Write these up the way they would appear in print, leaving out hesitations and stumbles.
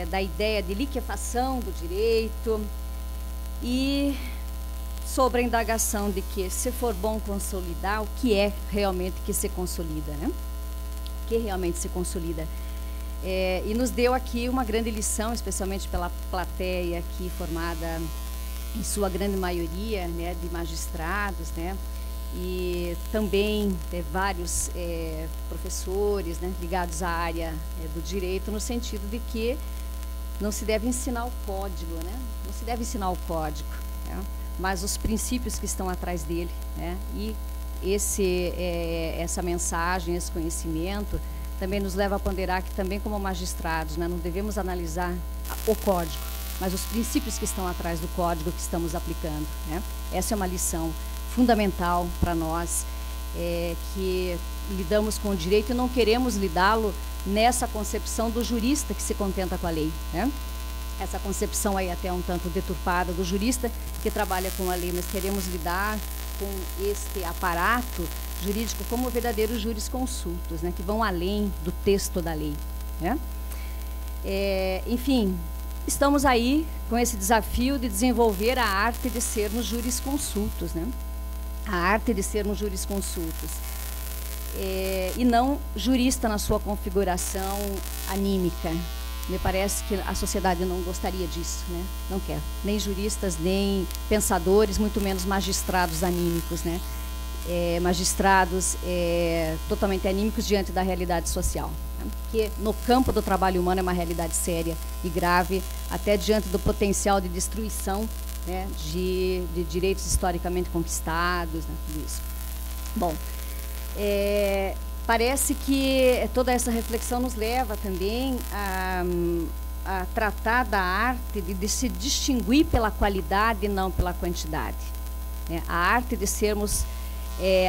da ideia de liquefação do direito e sobre a indagação de que, se for bom consolidar, o que é realmente que se consolida, né? O que realmente se consolida. E nos deu aqui uma grande lição, especialmente pela plateia aqui formada, em sua grande maioria, né, de magistrados, né, e também vários professores, né, ligados à área do direito, no sentido de que não se deve ensinar o código, né, não se deve ensinar o código, né, mas os princípios que estão atrás dele, né, e essa mensagem, esse conhecimento também nos leva a ponderar que também como magistrados, né, não devemos analisar o código, mas os princípios que estão atrás do código que estamos aplicando, né? Essa é uma lição fundamental para nós, que lidamos com o direito e não queremos lidá-lo nessa concepção do jurista que se contenta com a lei, né? Essa concepção aí até um tanto deturpada do jurista que trabalha com a lei, mas queremos lidar com este aparato jurídico como verdadeiros jurisconsultos, né, que vão além do texto da lei, né? Enfim, estamos aí com esse desafio de desenvolver a arte de sermos jurisconsultos, né? A arte de sermos jurisconsultos. E não jurista na sua configuração anímica. Me parece que a sociedade não gostaria disso, né? Não quer. Nem juristas, nem pensadores, muito menos magistrados anímicos, né? Magistrados totalmente anímicos diante da realidade social, né? Que no campo do trabalho humano é uma realidade séria e grave, até diante do potencial de destruição, né, de direitos historicamente conquistados, né, tudo isso. Bom, parece que toda essa reflexão nos leva também a tratar da arte de se distinguir pela qualidade e não pela quantidade, né? A arte de sermos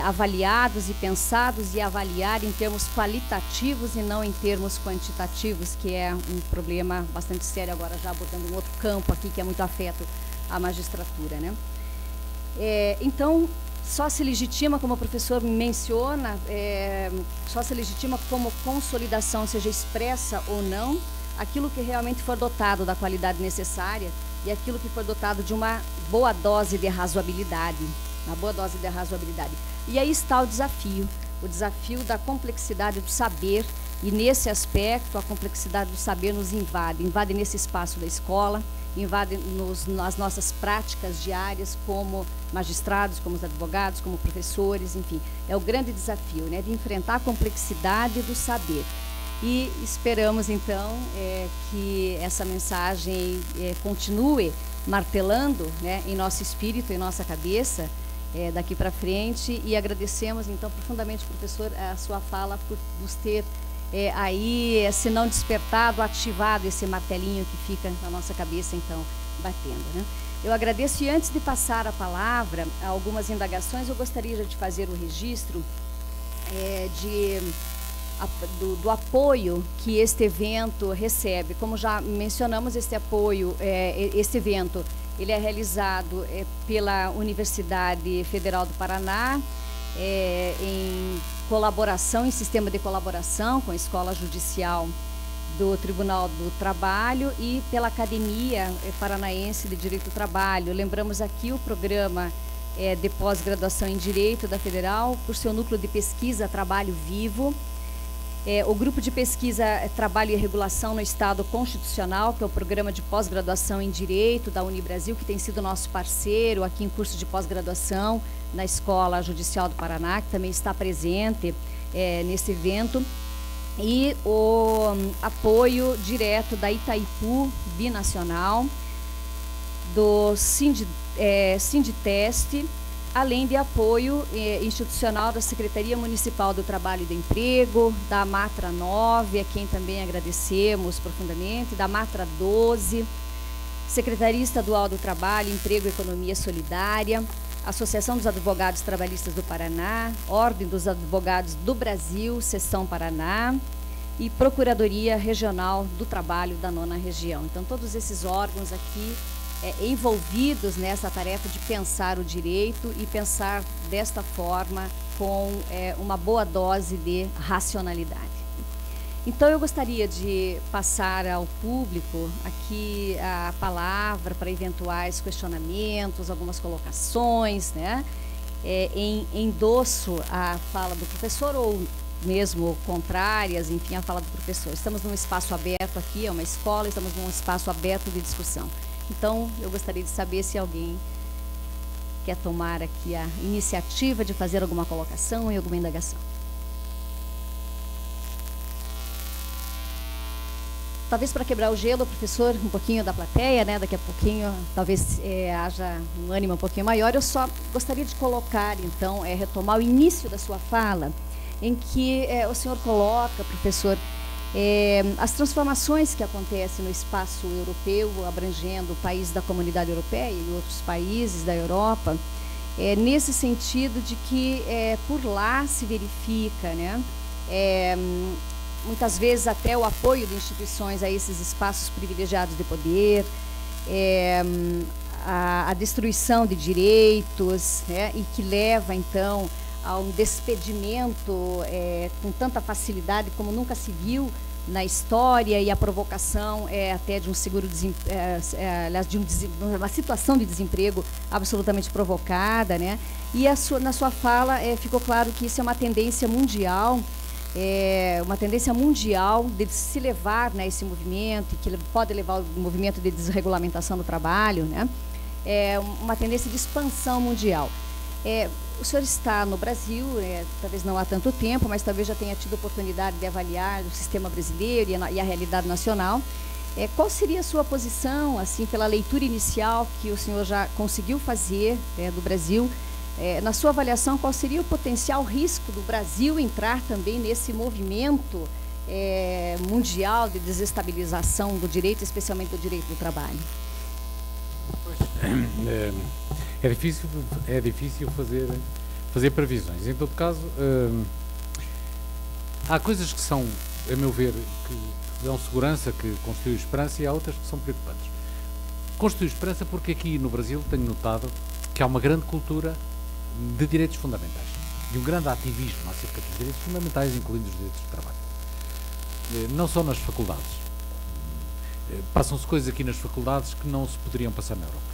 avaliados e pensados e avaliar em termos qualitativos e não em termos quantitativos, que é um problema bastante sério agora, já abordando um outro campo aqui que é muito afeto à magistratura, né? Então, só se legitima, como o professor menciona, só se legitima como consolidação, seja expressa ou não, aquilo que realmente for dotado da qualidade necessária e aquilo que for dotado de uma boa dose de razoabilidade. Uma boa dose de razoabilidade. E aí está o desafio da complexidade do saber, e nesse aspecto a complexidade do saber nos invade nesse espaço da escola, invade nas nossas práticas diárias como magistrados, como advogados, como professores, enfim. É o grande desafio, né, de enfrentar a complexidade do saber. E esperamos, então, que essa mensagem continue martelando, né, em nosso espírito, em nossa cabeça, daqui para frente, e agradecemos então profundamente, professor, a sua fala por nos ter aí, se não despertado, ativado esse martelinho que fica na nossa cabeça, então, batendo, né? Eu agradeço, e antes de passar a palavra a algumas indagações, eu gostaria de fazer o registro do apoio que este evento recebe. Como já mencionamos, este apoio, este evento, ele é realizado pela Universidade Federal do Paraná, em colaboração, em sistema de colaboração com a Escola Judicial do Tribunal do Trabalho e pela Academia Paranaense de Direito do Trabalho. Lembramos aqui o programa de pós-graduação em Direito da Federal, por seu núcleo de pesquisa Trabalho Vivo, o grupo de pesquisa Trabalho e Regulação no Estado Constitucional, que é o programa de pós-graduação em Direito da Unibrasil, que tem sido nosso parceiro aqui em curso de pós-graduação na Escola Judicial do Paraná, que também está presente nesse evento, e o apoio direto da Itaipu Binacional, do Sinditeste, além de apoio institucional da Secretaria Municipal do Trabalho e do Emprego, da Matra 9, a quem também agradecemos profundamente, da Matra 12, Secretaria Estadual do Trabalho, Emprego e Economia Solidária, Associação dos Advogados Trabalhistas do Paraná, Ordem dos Advogados do Brasil, Seção Paraná, e Procuradoria Regional do Trabalho da 9ª Região. Então, todos esses órgãos aqui envolvidos nessa tarefa de pensar o direito e pensar desta forma com uma boa dose de racionalidade. Então, eu gostaria de passar ao público aqui a palavra para eventuais questionamentos, algumas colocações, né? Em endosso à fala do professor ou mesmo contrárias, enfim, à fala do professor. Estamos num espaço aberto aqui, é uma escola, estamos num espaço aberto de discussão. Então, eu gostaria de saber se alguém quer tomar aqui a iniciativa de fazer alguma colocação e alguma indagação. Talvez para quebrar o gelo, professor, um pouquinho da plateia, né? Daqui a pouquinho, talvez haja um ânimo um pouquinho maior. Eu só gostaria de colocar, então, retomar o início da sua fala, em que o senhor coloca, professor, as transformações que acontecem no espaço europeu, abrangendo o país da Comunidade Europeia e outros países da Europa, nesse sentido de que por lá se verifica, né? Muitas vezes até o apoio de instituições a esses espaços privilegiados de poder, a destruição de direitos, né, e que leva, então, a um despedimento com tanta facilidade como nunca se viu na história, e a provocação até de um aliás, de uma situação de desemprego absolutamente provocada, né? E na sua fala ficou claro que isso é uma tendência mundial, de se levar, né, esse movimento, que pode levar ao movimento de desregulamentação do trabalho, né? Uma tendência de expansão mundial. O senhor está no Brasil, talvez não há tanto tempo, mas talvez já tenha tido oportunidade de avaliar o sistema brasileiro e a realidade nacional. Qual seria a sua posição, assim, pela leitura inicial que o senhor já conseguiu fazer do Brasil? Na sua avaliação, qual seria o potencial risco do Brasil entrar também nesse movimento mundial de desestabilização do direito, especialmente do direito do trabalho? É difícil fazer previsões. Em todo caso, há coisas que são, a meu ver, que dão segurança, que constituem esperança, e há outras que são preocupantes. Constitui esperança porque aqui no Brasil tenho notado que há uma grande cultura de direitos fundamentais e um grande ativismo acerca dos direitos fundamentais, incluindo os direitos de trabalho. Não só nas faculdades. Passam-se coisas aqui nas faculdades que não se poderiam passar na Europa.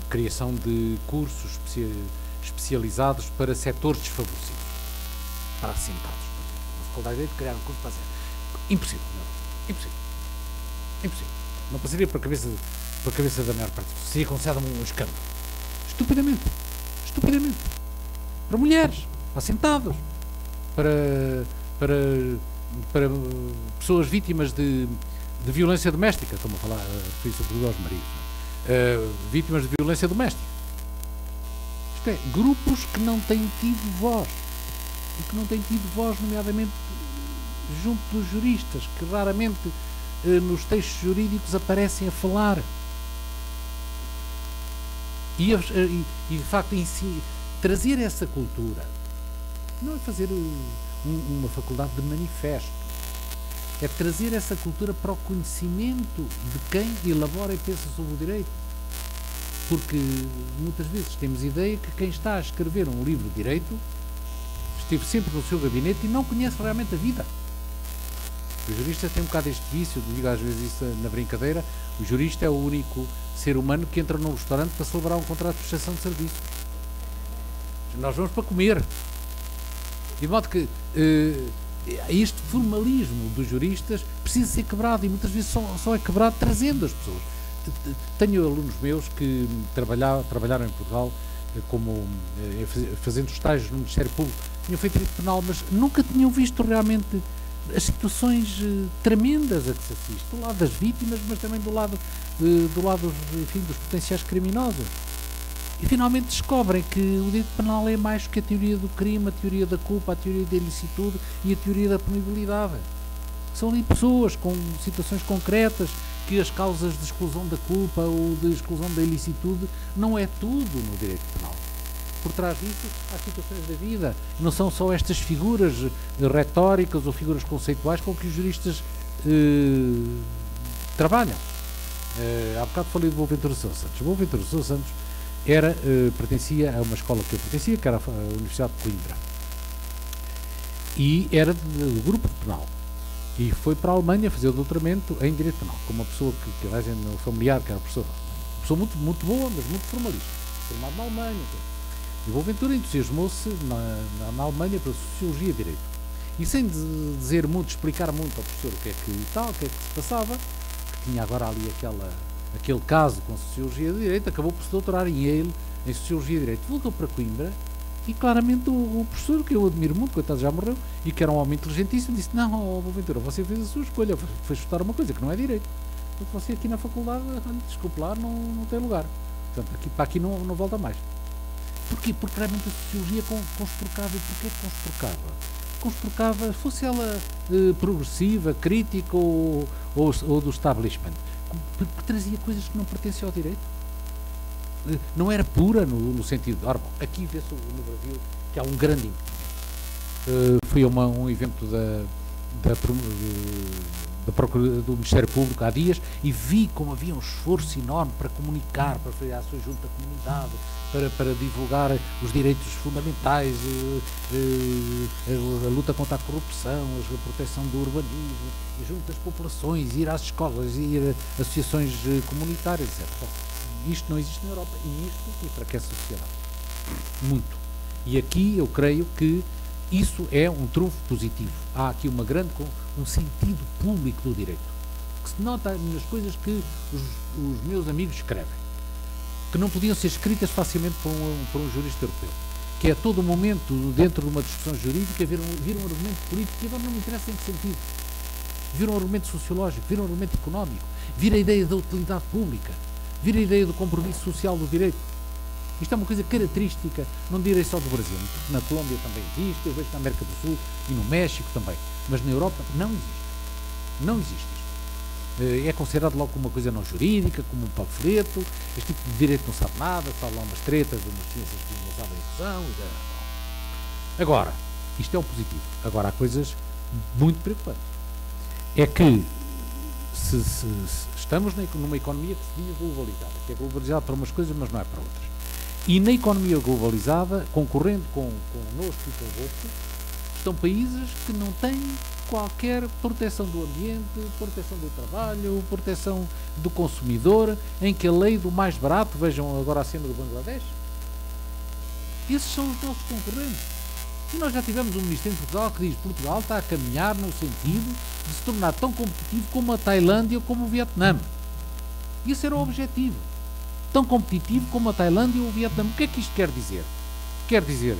Criação de cursos especializados para setores desfavorecidos, para assentados. Na faculdade de Direito criaram um curso para assentados. Impossível, não. Impossível. Não passaria por a cabeça da maior parte. Seria considerado um escândalo. Estupidamente. Para mulheres, assentados, para pessoas vítimas de violência doméstica, estamos a falar, sobretudo aos maridos, vítimas de violência doméstica. Isto é, grupos que não têm tido voz, nomeadamente junto dos juristas, que raramente nos textos jurídicos aparecem a falar. E de facto, trazer essa cultura não é fazer uma faculdade de manifesto, é trazer essa cultura para o conhecimento de quem elabora e pensa sobre o direito. Porque muitas vezes temos a ideia que quem está a escrever um livro de direito esteve sempre no seu gabinete e não conhece realmente a vida. O jurista tem um bocado este vício, digo às vezes isso na brincadeira, o jurista é o único ser humano que entra num restaurante para celebrar um contrato de prestação de serviço. Nós vamos para comer. De modo que este formalismo dos juristas precisa ser quebrado, e muitas vezes só é quebrado trazendo as pessoas. Tenho alunos meus que trabalharam em Portugal fazendo estágios no Ministério Público, tinham feito direito penal, mas nunca tinham visto realmente as situações tremendas a que se assiste, do lado das vítimas, mas também do lado enfim, dos potenciais criminosos. E finalmente descobrem que o direito penal é mais que a teoria do crime, a teoria da culpa, a teoria da ilicitude e a teoria da punibilidade. São ali pessoas com situações concretas, que as causas de exclusão da culpa ou de exclusão da ilicitude não é tudo no direito penal. Por trás disso, há situações da vida. Não são só estas figuras retóricas ou figuras conceituais com que os juristas trabalham. Há bocado falei de Boaventura Sousa Santos. Boaventura Sousa Santos pertencia a uma escola que eu pertencia, que era a Universidade de Coimbra. e era do grupo penal. E foi para a Alemanha fazer o doutoramento em Direito Penal, com uma pessoa que no familiar, que era uma pessoa muito, muito boa, mas muito formalista, formado na Alemanha. E o Boaventura entusiasmou-se na Alemanha para a Sociologia e Direito. E sem dizer muito, explicar muito ao professor o que é que se passava, que tinha agora ali aquele caso com Sociologia e Direito, acabou por se doutorar em Yale, em Sociologia e Direito. Voltou para Coimbra e claramente o professor, que eu admiro muito, coitado, já morreu, e que era um homem inteligentíssimo, disse: não, Boaventura, você fez a sua escolha, foi estudar uma coisa que não é Direito. Porque você aqui na faculdade, desculpe lá, não tem lugar. Portanto, para aqui não volta mais. Porquê? Porque realmente a Sociologia conspurcava. E porquê conspurcava? Conspurcava, fosse ela progressiva, crítica ou do establishment, porque trazia coisas que não pertenciam ao direito. Não era pura no sentido de, aqui vê-se no Brasil que há um grande impedimento. Fui a um evento do Ministério Público há dias e vi como havia um esforço enorme para comunicar, para fazer ações junto à comunidade, para divulgar os direitos fundamentais, a luta contra a corrupção, a proteção do urbanismo, e junto das populações, ir às escolas, ir a associações comunitárias, etc. Bom, isto não existe na Europa e isto enfraquece a sociedade. Muito. E aqui eu creio que isso é um trunfo positivo. Há aqui um sentido público do direito, que se nota nas coisas que os meus amigos escrevem, que não podiam ser escritas facilmente por um jurista europeu, que é a todo momento, dentro de uma discussão jurídica, vir um argumento político, e agora não me interessa em que sentido. Vir um argumento sociológico, vir um argumento económico, vir a ideia da utilidade pública, vir a ideia do compromisso social do direito. Isto é uma coisa característica, não direi só do Brasil, na Colômbia também existe, eu vejo na América do Sul e no México também, mas na Europa não existe. Não existe isto. É considerado logo como uma coisa não jurídica, como um panfleto, este tipo de direito não sabe nada, fala lá umas tretas, umas ciências que não sabem a inclusão. Agora, isto é o positivo. Agora há coisas muito preocupantes. É que se estamos numa economia que se diz globalizada, que é globalizada para umas coisas, mas não é para outras. E na economia globalizada, concorrendo connosco e convosco, estão países que não têm qualquer proteção do ambiente, proteção do trabalho, proteção do consumidor, em que a lei do mais barato, vejam agora a cena do Bangladesh, esses são os nossos concorrentes. E nós já tivemos um ministro em Portugal que diz que Portugal está a caminhar no sentido de se tornar tão competitivo como a Tailândia ou como o Vietnã. Esse era o objetivo. Tão competitivo como a Tailândia ou o Vietnã. O que é que isto quer dizer? Quer dizer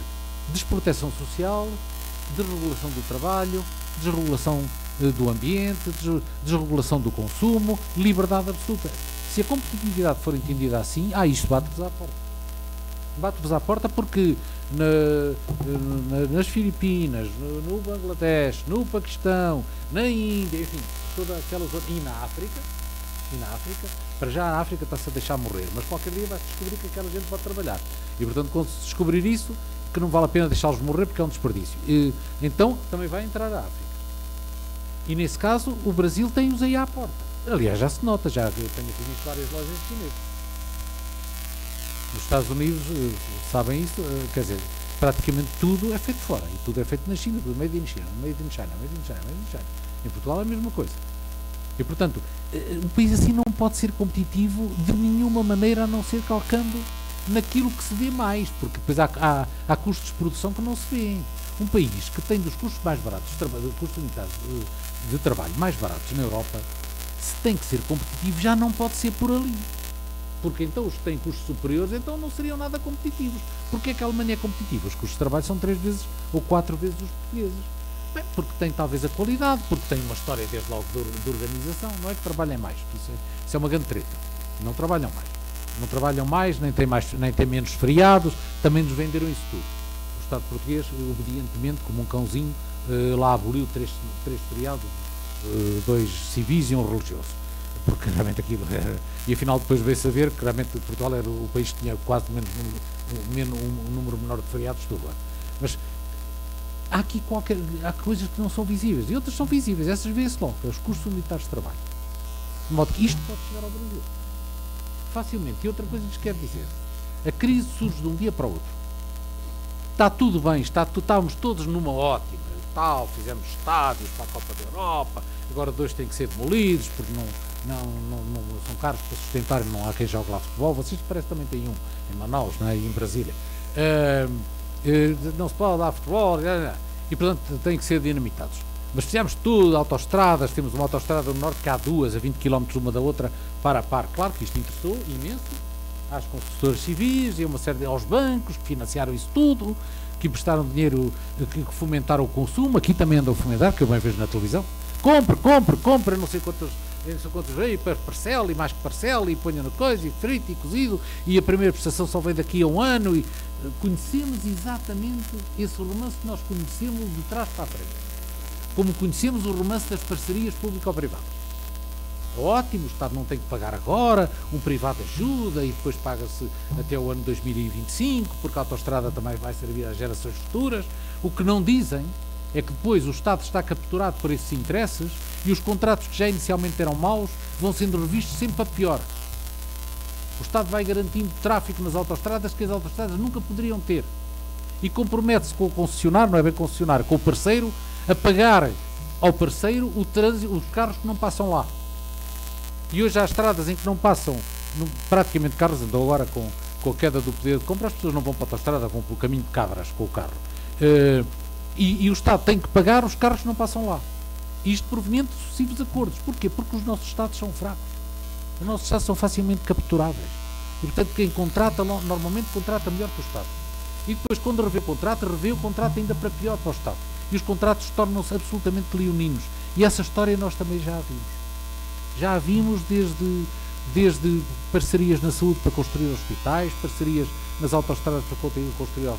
desproteção social, desregulação do trabalho, desregulação do ambiente, desregulação do consumo, liberdade absoluta. Se a competitividade for entendida assim, isto bate-vos à porta. Bate-vos à porta porque nas Filipinas, no Bangladesh, no Paquistão, na Índia, enfim, toda aquela zona, e na África, para já a África está-se a deixar morrer, mas qualquer dia vai-se descobrir que aquela gente pode trabalhar. E, portanto, quando se descobrir isso, que não vale a pena deixá-los morrer porque é um desperdício. Então, também vai entrar a África. E, nesse caso, o Brasil tem-os aí à porta. Aliás, já se nota, eu tenho aqui visto várias lojas chinesas. Nos Estados Unidos, sabem isso, quer dizer, praticamente tudo é feito fora. E tudo é feito na China, tudo made in China, made in China, made in China, made in China. Em Portugal é a mesma coisa. E, portanto, um país assim não pode ser competitivo de nenhuma maneira, a não ser calcando naquilo que se vê mais, porque depois há custos de produção que não se vêem. Um país que tem dos custos mais baratos, custos unitários de trabalho mais baratos na Europa, se tem que ser competitivo, já não pode ser por ali. Porque então os que têm custos superiores, então não seriam nada competitivos. Porquê é que a Alemanha é competitiva? Os custos de trabalho são 3 vezes ou 4 vezes os portugueses. Bem, porque tem talvez a qualidade, porque tem uma história desde logo de organização, não é que trabalhem mais, isso é uma grande treta. Não trabalham mais. Não trabalham mais, nem têm menos feriados, também nos venderam isso tudo. O Estado português, obedientemente, como um cãozinho, lá aboliu 3 feriados, 2 civis e 1 religioso. Porque realmente aquilo era... E afinal depois veio saber que realmente Portugal era o país que tinha quase um número menor de feriados todo o ano. Mas há aqui há coisas que não são visíveis e outras são visíveis. Essas vê-se logo, os custos unitários de trabalho. De modo que isto pode chegar ao Brasil. Facilmente. E outra coisa que lhes quero dizer. A crise surge de um dia para o outro. Está tudo bem, estávamos todos numa ótima. tal, fizemos estádios para a Copa da Europa, agora 2 têm que ser demolidos porque não são caros para sustentar, não há quem jogue lá futebol. Vocês parece que também têm um em Manaus, não é? E em Brasília. Não se pode dar futebol, e portanto têm que ser dinamitados. Mas fizemos tudo, autoestradas, temos uma autoestrada no norte que há 2 a 20 km uma da outra, para a par. Claro que isto interessou imenso às construtoras civis e uma série aos bancos que financiaram isso tudo, que emprestaram dinheiro, que fomentaram o consumo. Aqui também andam a fomentar, que eu bem vejo na televisão. Compre, não sei quantos veio, parcela e mais que parcela, e ponha na coisa, e frito e cozido, e a primeira prestação só vem daqui a um ano. E conhecemos exatamente esse romance que nós conhecemos de trás para a frente, como conhecemos o romance das parcerias público-privadas. Ótimo, o Estado não tem que pagar agora, um privado ajuda e depois paga-se até o ano 2025, porque a autoestrada também vai servir às gerações futuras. O que não dizem é que depois o Estado está capturado por esses interesses e os contratos que já inicialmente eram maus vão sendo revistos sempre a pior. O Estado vai garantindo tráfego nas autoestradas que as autoestradas nunca poderiam ter, e compromete-se com o concessionário, não é bem concessionário, com o parceiro, a pagar ao parceiro o trânsito, os carros que não passam lá. E hoje há estradas em que não passam praticamente carros. Andam agora com a queda do poder de compra, as pessoas não vão para a autoestrada, vão pelo caminho de Cabras com o carro. E o Estado tem que pagar os carros que não passam lá. Isto proveniente de sucessivos acordos. Porquê? Porque os nossos Estados são fracos. Os nossos Estados são facilmente capturáveis. E, portanto, quem contrata, normalmente contrata melhor que o Estado. E depois, quando revê o contrato ainda para pior para o Estado. E os contratos tornam-se absolutamente leoninos. E essa história nós também já a vimos. Já a vimos desde parcerias na saúde para construir hospitais, parcerias nas autoestradas para construir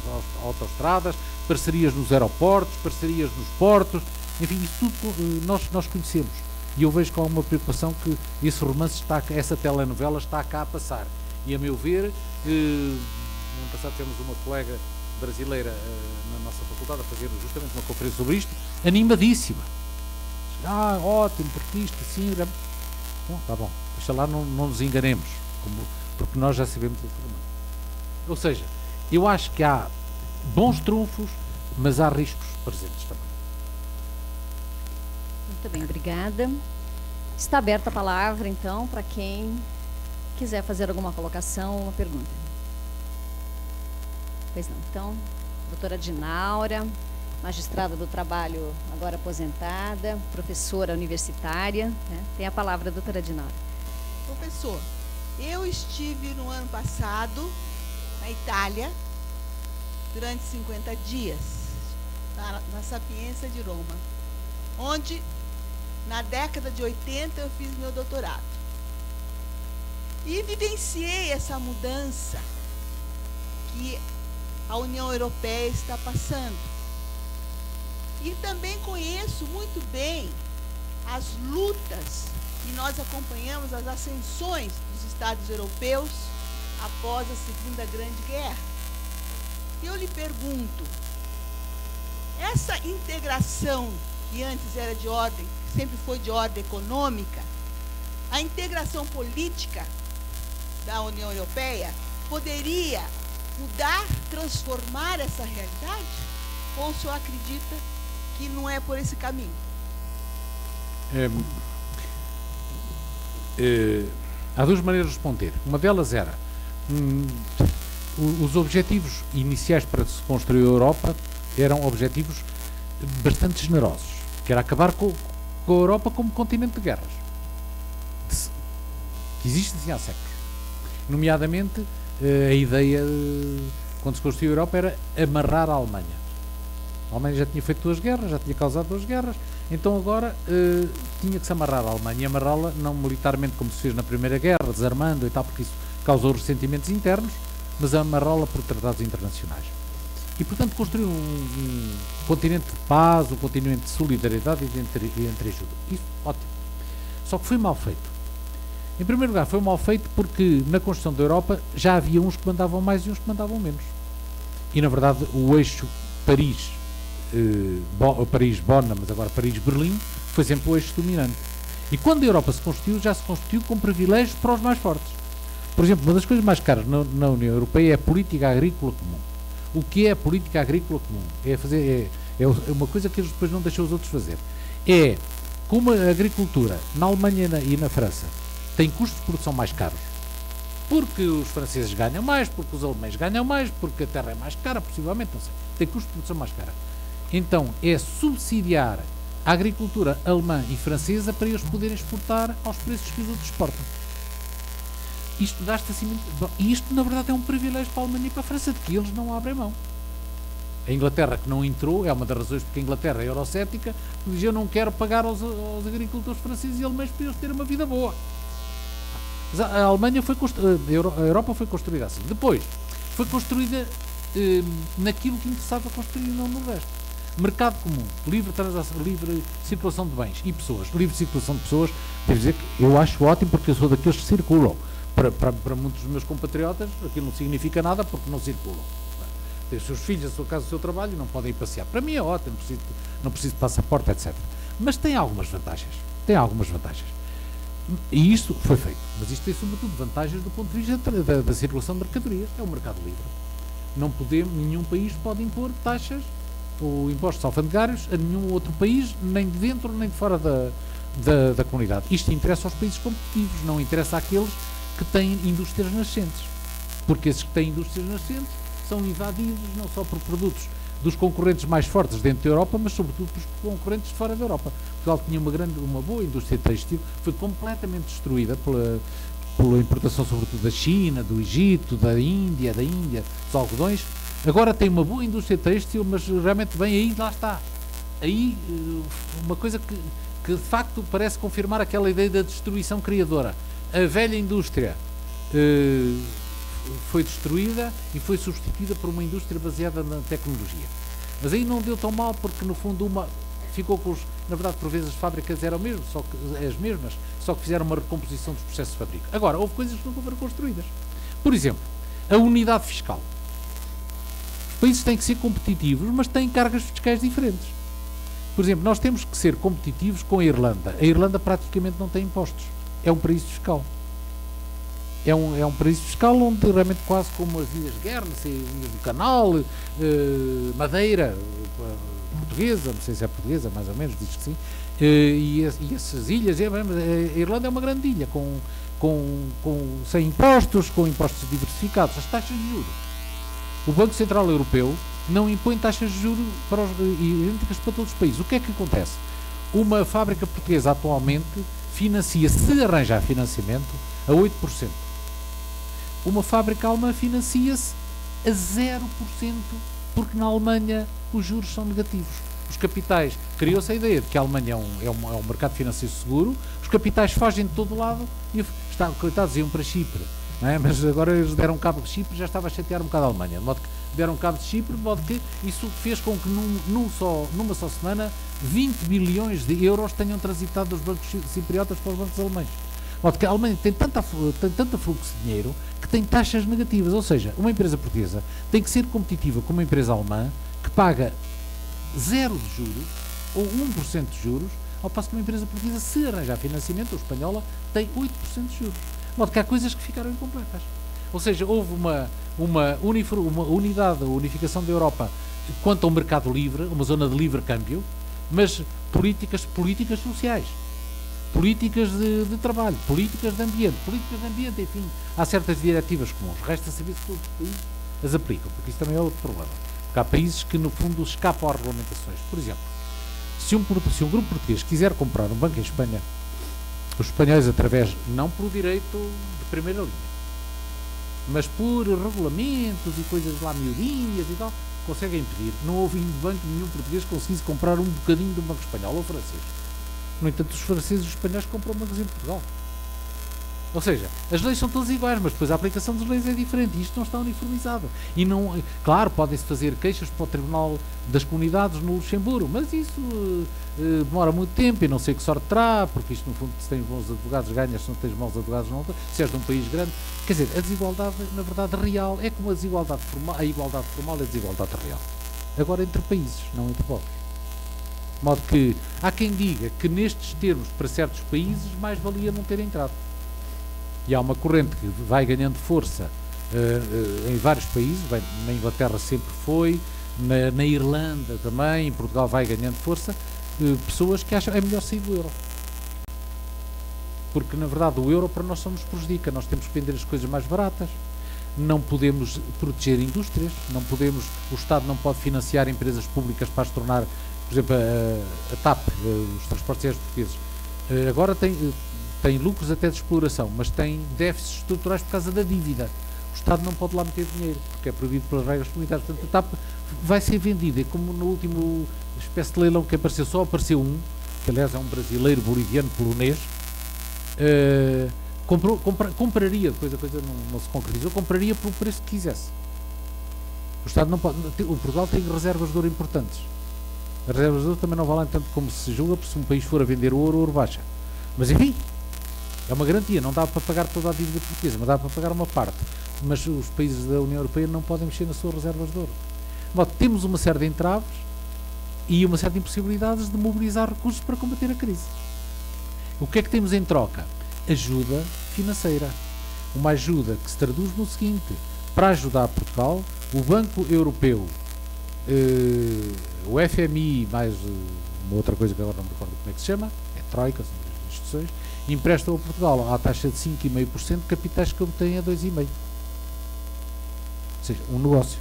autoestradas, parcerias nos aeroportos, parcerias nos portos, enfim, isso tudo nós conhecemos. E eu vejo com alguma preocupação que esse romance essa telenovela está cá a passar. E a meu ver, no ano passado tivemos uma colega brasileira na nossa faculdade a fazer justamente uma conferência sobre isto, animadíssima. Ótimo, porque isto assim... Bom, tá bom, deixa lá, não nos enganemos, porque nós já sabemos esse romance. Ou seja, eu acho que há bons trunfos, mas há riscos presentes também. Muito bem, obrigada. Está aberta a palavra, então, para quem quiser fazer alguma colocação, uma pergunta. Pois não. Então, doutora Dinaura, magistrada do trabalho, agora aposentada, professora universitária, né? Tem a palavra, doutora Dinaura. Professor, eu estive no ano passado na Itália durante 50 dias, na Sapienza de Roma, onde na década de 80 eu fiz meu doutorado. E vivenciei essa mudança que a União Europeia está passando. E também conheço muito bem as lutas e nós acompanhamos as ascensões dos Estados europeus após a Segunda Grande Guerra. E eu lhe pergunto, essa integração que antes era de ordem, sempre foi de ordem econômica, a integração política da União Europeia poderia mudar, transformar essa realidade? Ou o senhor acredita que não é por esse caminho? Há duas maneiras de responder. Uma delas era os objetivos iniciais para se construir a Europa eram objetivos bastante generosos, que era acabar com a Europa como continente de guerras, que existe assim há séculos. Nomeadamente, a ideia, quando se construiu a Europa, era amarrar a Alemanha. A Alemanha já tinha feito 2 guerras, já tinha causado 2 guerras, então agora tinha que se amarrar a Alemanha, e amarrá-la não militarmente como se fez na Primeira Guerra, desarmando e tal, porque isso causou ressentimentos internos, mas amarrá-la por tratados internacionais. E, portanto, construir um continente de paz, um continente de solidariedade e entre ajuda. Isso, ótimo. Só que foi mal feito. Em primeiro lugar, foi mal feito porque na construção da Europa já havia uns que mandavam mais e uns que mandavam menos. E, na verdade, o eixo Paris-Bonn, mas agora Paris-Berlim, foi sempre o eixo dominante. E quando a Europa se constituiu, já se constituiu com privilégios para os mais fortes. Por exemplo, uma das coisas mais caras na União Europeia é a política agrícola comum. O que é a política agrícola comum? É uma coisa que eles depois não deixam os outros fazer. É como a agricultura na Alemanha e na França tem custos de produção mais caros, porque os franceses ganham mais, porque os alemães ganham mais, porque a terra é mais cara, possivelmente, não sei. Tem custos de produção mais cara. Então, é subsidiar a agricultura alemã e francesa para eles poderem exportar aos preços que os outros exportam. Isto dá-se assim muito... Bom, e isto, na verdade, é um privilégio para a Alemanha e para a França, de que eles não abrem mão. A Inglaterra, que não entrou, é uma das razões porque a Inglaterra é eurocética, diz: eu não quero pagar aos agricultores franceses e alemães para eles terem uma vida boa. A Alemanha foi a Europa foi construída assim. Depois, foi construída naquilo que interessava construir no resto. Mercado comum, livre circulação de bens e pessoas. Livre circulação de pessoas, devo dizer que eu acho ótimo, porque eu sou daqueles que circulam. Para muitos dos meus compatriotas, aquilo não significa nada porque não circulam. Tem os seus filhos, a sua casa, o seu trabalho e não podem ir passear. Para mim é ótimo, não preciso de passaporte, etc. Mas tem algumas vantagens. E isto foi feito. Mas isto tem sobretudo vantagens do ponto de vista da circulação de mercadorias. É um mercado livre. Não podemos, nenhum país pode impor taxas ou impostos alfandegários a nenhum outro país, nem de dentro nem de fora da comunidade. Isto interessa aos países competitivos, não interessa àqueles que têm indústrias nascentes. Porque esses que têm indústrias nascentes são invadidos não só por produtos dos concorrentes mais fortes dentro da Europa, mas sobretudo pelos concorrentes de fora da Europa. Portugal tinha uma boa indústria têxtil, foi completamente destruída pela importação sobretudo da China, do Egito, da Índia, dos algodões. Agora tem uma boa indústria têxtil, mas realmente bem aí, lá está. Aí uma coisa que de facto parece confirmar aquela ideia da destruição criadora. A velha indústria foi destruída e foi substituída por uma indústria baseada na tecnologia. Mas aí não deu tão mal, porque no fundo ficou com na verdade, por vezes as fábricas eram as mesmas, só que fizeram uma recomposição dos processos de fabrico. Agora, houve coisas que não foram construídas. Por exemplo, a unidade fiscal. Os países têm que ser competitivos, mas têm cargas fiscais diferentes. Por exemplo, nós temos que ser competitivos com a Irlanda. A Irlanda praticamente não tem impostos. É um paraíso fiscal. É um paraíso fiscal onde realmente quase como as Ilhas Guernsey, Ilhas do Canal, Madeira, portuguesa, não sei se é portuguesa, mais ou menos, diz que sim, e essas ilhas, a Irlanda é uma grande ilha, sem impostos, com impostos diversificados. As taxas de juros. O Banco Central Europeu não impõe taxas de juros idênticas para todos os países. O que é que acontece? Uma fábrica portuguesa atualmente se arranjar financiamento, a 8%. Uma fábrica alemã financia-se a 0%, porque na Alemanha os juros são negativos. Os capitais, criou-se a ideia de que a Alemanha é um mercado financeiro seguro, os capitais fogem de todo lado e coitados, iam para Chipre, não é? Mas agora eles deram cabo de Chipre, já estava a chatear um bocado a Alemanha, de modo que deram cabo de Chipre, de modo que isso fez com que numa só semana 20 bilhões de euros tenham transitado dos bancos cipriotas para os bancos alemães. De modo que a Alemanha tem tanta fluxo de dinheiro que tem taxas negativas, ou seja, uma empresa portuguesa tem que ser competitiva com uma empresa alemã que paga 0 de juros ou 1% de juros, ao passo que uma empresa portuguesa, se arranjar financiamento, ou espanhola, tem 8% de juros. De modo que há coisas que ficaram incompletas. Ou seja, houve uma unificação da Europa quanto ao mercado livre, uma zona de livre câmbio, mas políticas sociais, políticas de trabalho, políticas de ambiente, enfim, há certas diretivas comuns. Resta saber se todos os países as aplicam, porque isso também é outro problema. Porque há países que, no fundo, escapam às regulamentações. Por exemplo, se um grupo português quiser comprar um banco em Espanha, os espanhóis, não por direito de primeira linha, mas por regulamentos e coisas lá miudinhas e tal, conseguem impedir. Não houve banco nenhum português que conseguisse comprar um bocadinho de um banco espanhol ou francês. No entanto, os franceses e os espanhóis compram bancos em Portugal. Ou seja, as leis são todas iguais, mas depois a aplicação das leis é diferente e isto não está uniformizado. E não, claro, podem-se fazer queixas para o Tribunal das Comunidades no Luxemburgo, mas isso demora muito tempo e não sei que sorte terá, porque isto, no fundo, se tens bons advogados ganhas, se não tens bons advogados não tens, se és de um país grande. Quer dizer, a desigualdade, na verdade, real é como a igualdade formal é a desigualdade real. Agora entre países, não entre povos. De modo que há quem diga que nestes termos, para certos países, mais valia não ter entrado. E há uma corrente que vai ganhando força em vários países, na Inglaterra sempre foi, na Irlanda também, em Portugal vai ganhando força, pessoas que acham que é melhor sair do euro. Porque, na verdade, o euro para nós só nos prejudica. Nós temos que vender as coisas mais baratas, não podemos proteger indústrias, o Estado não pode financiar empresas públicas para as tornar, por exemplo, a TAP, os transportes aéreos portugueses, agora tem lucros até de exploração, mas tem déficits estruturais por causa da dívida. O Estado não pode lá meter dinheiro, porque é proibido pelas regras comunitárias. Portanto, a TAP vai ser vendida, como no último espécie de leilão que apareceu, só apareceu um, que aliás é um brasileiro, boliviano, polonês, compraria, depois a coisa não se concretizou, compraria por o preço que quisesse. O Estado não pode. O Portugal tem reservas de ouro importantes. As reservas de ouro também não valem tanto como se julga, porque se um país for a vender ouro, o ouro baixa. Mas enfim, é uma garantia, não dá para pagar toda a dívida portuguesa, mas dá para pagar uma parte. Mas os países da União Europeia não podem mexer nas suas reservas de ouro. Bom, temos uma série de entraves e uma série de impossibilidades de mobilizar recursos para combater a crise. O que é que temos em troca? Ajuda financeira. Uma ajuda que se traduz no seguinte: para ajudar Portugal, o Banco Europeu, o FMI, mais uma outra coisa que agora não me recordo como é que se chama, é Troika, são as instituições, emprestam a Portugal à taxa de 5,5%, capitais que obtêm a 2,5%. Ou seja, um negócio.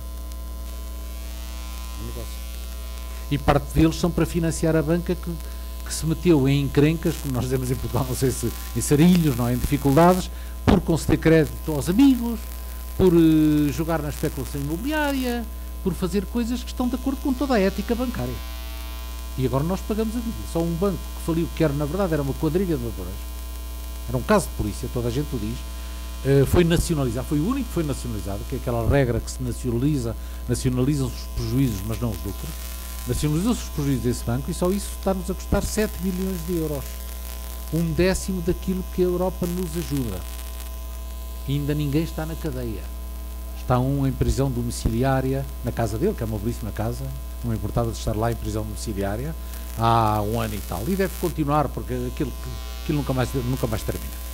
E parte deles são para financiar a banca que se meteu em encrencas, como nós dizemos em Portugal, não sei se em sarilhos, não é, em dificuldades, por conceder crédito aos amigos, por jogar na especulação imobiliária, por fazer coisas que estão de acordo com toda a ética bancária. E agora nós pagamos a dívida. Só um banco que faliu, que era, na verdade, era uma quadrilha de ladrões, era um caso de polícia, toda a gente o diz, foi nacionalizado, foi o único que foi nacionalizado, que é aquela regra que se nacionalizam os prejuízos, mas não os lucros. Nacionalizou-se os prejuízos desse banco e só isso está-nos a custar 7 bilhões de euros. 1/10 daquilo que a Europa nos ajuda. E ainda ninguém está na cadeia. Está um em prisão domiciliária, na casa dele, que é uma belíssima casa, não me importava de estar lá em prisão domiciliária, há 1 ano e tal. E deve continuar, porque aquilo nunca mais termina.